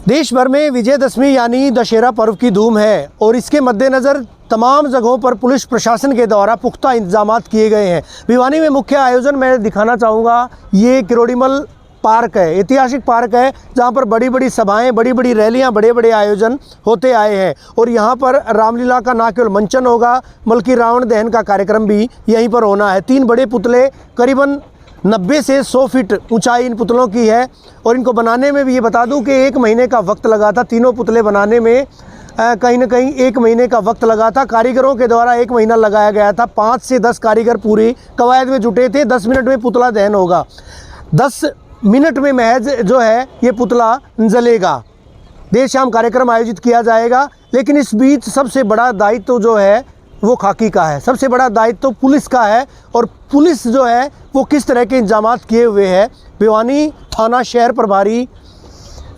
देश भर में विजयदशमी यानी दशहरा पर्व की धूम है और इसके मद्देनज़र तमाम जगहों पर पुलिस प्रशासन के द्वारा पुख्ता इंतजामात किए गए हैं। भिवानी में मुख्य आयोजन मैं दिखाना चाहूँगा, ये किरोड़ीमल पार्क है, ऐतिहासिक पार्क है जहाँ पर बड़ी बड़ी सभाएं, बड़ी बड़ी रैलियाँ, बड़े बड़े आयोजन होते आए हैं और यहाँ पर रामलीला का न केवल मंचन होगा बल्कि रावण दहन का कार्यक्रम भी यहीं पर होना है। 3 बड़े पुतले करीबन 90 से 100 फीट ऊंचाई इन पुतलों की है और इनको बनाने में भी ये बता दूं कि 1 महीने का वक्त लगा था। तीनों पुतले बनाने में कहीं ना कहीं 1 महीने का वक्त लगा था। कारीगरों के द्वारा 1 महीना लगाया गया था। 5 से 10 कारीगर पूरी कवायद में जुटे थे। 10 मिनट में पुतला दहन होगा। 10 मिनट में महज जो है ये पुतला जलेगा। देर शाम कार्यक्रम आयोजित किया जाएगा, लेकिन इस बीच सबसे बड़ा दायित्व जो है वो खाकी का है। सबसे बड़ा दायित्व तो पुलिस का है और पुलिस जो है वो किस तरह के इंतजामात किए हुए है। भिवानी थाना शहर प्रभारी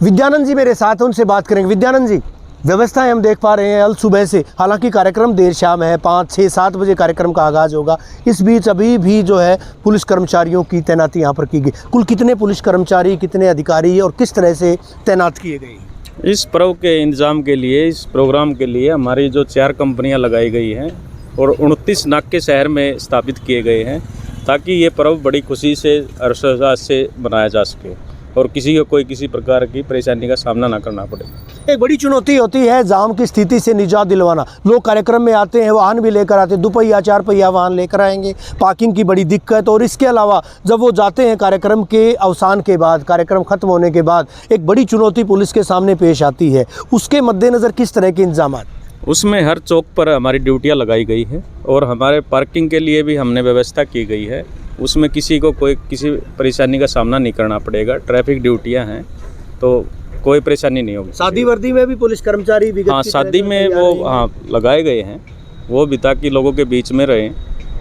विद्यानंद जी मेरे साथ हैं, उनसे बात करेंगे। विद्यानंद जी, व्यवस्थाएं हम देख पा रहे हैं अल सुबह से, हालांकि कार्यक्रम देर शाम है, 5, 6, 7 बजे कार्यक्रम का आगाज़ होगा। इस बीच अभी भी जो है पुलिस कर्मचारियों की तैनाती यहाँ पर की गई। कुल कितने पुलिस कर्मचारी, कितने अधिकारी और किस तरह से तैनात किए गए? इस पर्व के इंतजाम के लिए, इस प्रोग्राम के लिए हमारी जो 4 कंपनियां लगाई गई हैं और 29 नाके शहर में स्थापित किए गए हैं ताकि ये पर्व बड़ी खुशी से हर्षोल्लास से मनाया जा सके और किसी को कोई किसी प्रकार की परेशानी का सामना ना करना पड़े। एक बड़ी चुनौती होती है जाम की स्थिति से निजात दिलवाना। लोग कार्यक्रम में आते हैं, वाहन भी लेकर आते हैं, 2 पहिया 4 पहिया वाहन लेकर आएंगे, पार्किंग की बड़ी दिक्कत। और इसके अलावा जब वो जाते हैं कार्यक्रम के अवसान के बाद, कार्यक्रम खत्म होने के बाद, एक बड़ी चुनौती पुलिस के सामने पेश आती है। उसके मद्देनज़र किस तरह के इंतजाम? उसमें हर चौक पर हमारी ड्यूटियाँ लगाई गई है और हमारे पार्किंग के लिए भी हमने व्यवस्था की गई है। उसमें किसी को कोई किसी परेशानी का सामना नहीं करना पड़ेगा। ट्रैफिक ड्यूटियाँ हैं तो कोई परेशानी नहीं होगी। शादी वर्दी में भी पुलिस कर्मचारी भी? हाँ, शादी में वो लगाए गए हैं वो भी, ताकि लोगों के बीच में रहें,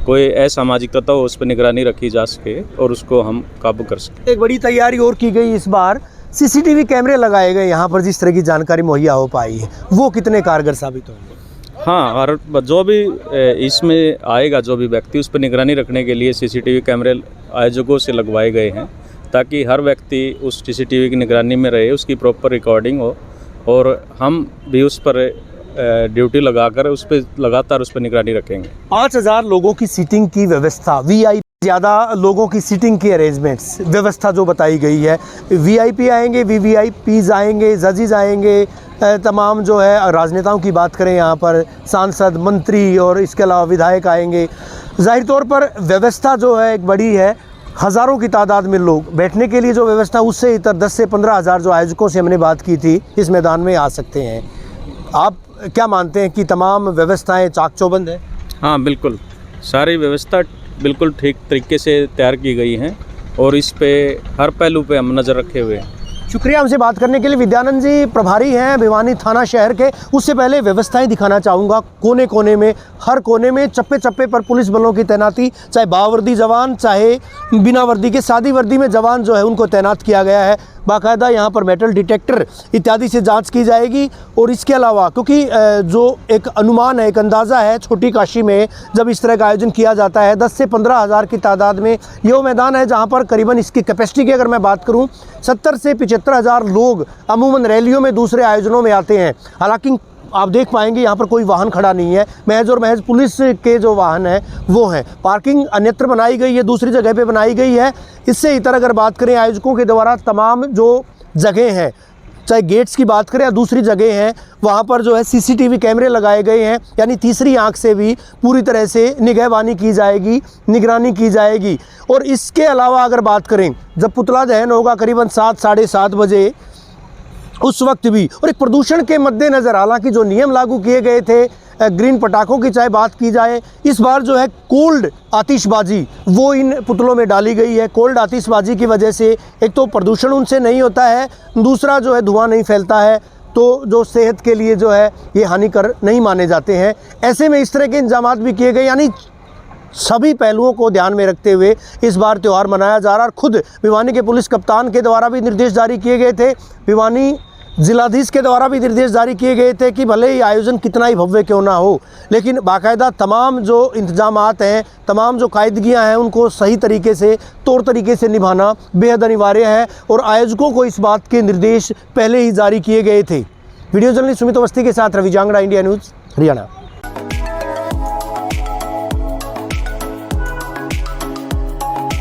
कोई असामाजिक तत्व हो उस पर निगरानी रखी जा सके और उसको हम काबू कर सकें। एक बड़ी तैयारी और की गई इस बार, CCTV कैमरे लगाए गए यहाँ पर, जिस तरह की जानकारी मुहैया हो पाई है वो कितने कारगर साबित होंगे? हाँ, और जो भी इसमें आएगा, जो भी व्यक्ति, उस पर निगरानी रखने के लिए CCTV कैमरे आयोजकों से लगवाए गए हैं ताकि हर व्यक्ति उस CCTV की निगरानी में रहे, उसकी प्रॉपर रिकॉर्डिंग हो और हम भी उस पर ड्यूटी लगाकर उस पर लगातार उस पर निगरानी रखेंगे। 5000 लोगों की सीटिंग की व्यवस्था, VIP ज़्यादा लोगों की सीटिंग की अरेंजमेंट्स व्यवस्था जो बताई गई है। VIP आएंगे, VVIPs आएंगे, जजेस आएंगे, तमाम जो है राजनेताओं की बात करें यहाँ पर सांसद, मंत्री और इसके अलावा विधायक आएंगे। जाहिर तौर पर व्यवस्था जो है एक बड़ी है। हज़ारों की तादाद में लोग बैठने के लिए जो व्यवस्था, उससे इतर 10 से 15 हज़ार जो आयोजकों से हमने बात की थी इस मैदान में आ सकते हैं। आप क्या मानते हैं कि तमाम व्यवस्थाएं चाक चौबंद है? हाँ, बिल्कुल, सारी व्यवस्था बिल्कुल ठीक तरीके से तैयार की गई हैं और इस पे हर पहलू पे हम नज़र रखे हुए हैं। शुक्रिया हमसे बात करने के लिए। विद्यानंद जी प्रभारी हैं भिवानी थाना शहर के। उससे पहले व्यवस्थाएं दिखाना चाहूँगा। कोने कोने में, हर कोने में, चप्पे चप्पे पर पुलिस बलों की तैनाती, चाहे बावर्दी जवान, चाहे बिना वर्दी के सादी वर्दी में जवान जो है उनको तैनात किया गया है। बाकायदा यहाँ पर मेटल डिटेक्टर इत्यादि से जांच की जाएगी। और इसके अलावा क्योंकि जो एक अनुमान है, एक अंदाज़ा है, छोटी काशी में जब इस तरह का आयोजन किया जाता है 10 से 15 हज़ार की तादाद में ये वो मैदान है जहाँ पर करीबन इसकी कैपेसिटी की अगर मैं बात करूँ 70 से 75 हज़ार लोग अमूमन रैलियों में, दूसरे आयोजनों में आते हैं। हालांकि आप देख पाएंगे यहाँ पर कोई वाहन खड़ा नहीं है, महज और महज पुलिस के जो वाहन है वो हैं। पार्किंग अन्यत्र बनाई गई है, दूसरी जगह पे बनाई गई है। इससे इतर अगर बात करें आयोजकों के द्वारा तमाम जो जगह हैं, चाहे गेट्स की बात करें या दूसरी जगह हैं, वहाँ पर जो है CCTV कैमरे लगाए गए हैं। यानी तीसरी आंख से भी पूरी तरह से निगहबानी की जाएगी, निगरानी की जाएगी। और इसके अलावा अगर बात करें जब पुतला दहन होगा करीबन 7, साढ़े 7 बजे, उस वक्त भी, और एक प्रदूषण के मद्देनज़र हालांकि जो नियम लागू किए गए थे, ग्रीन पटाखों की चाहे बात की जाए, इस बार जो है कोल्ड आतिशबाजी वो इन पुतलों में डाली गई है। कोल्ड आतिशबाजी की वजह से एक तो प्रदूषण उनसे नहीं होता है, दूसरा जो है धुआं नहीं फैलता है, तो जो सेहत के लिए जो है ये हानिकर नहीं माने जाते हैं। ऐसे में इस तरह के इंतजामात भी किए गए। यानी सभी पहलुओं को ध्यान में रखते हुए इस बार त्यौहार मनाया जा रहा है। और खुद भिवानी के पुलिस कप्तान के द्वारा भी निर्देश जारी किए गए थे। भिवानी जिलाधीश के द्वारा भी निर्देश जारी किए गए थे कि भले ही आयोजन कितना ही भव्य क्यों ना हो, लेकिन बाकायदा तमाम जो इंतजामात हैं, तमाम जो कायदगियाँ हैं, उनको सही तरीके से, तौर तरीके से निभाना बेहद अनिवार्य है और आयोजकों को इस बात के निर्देश पहले ही जारी किए गए थे। वीडियो जर्नलिस्ट सुमित अवस्थी के साथ रवि जांगड़ा, इंडिया न्यूज़, हरियाणा।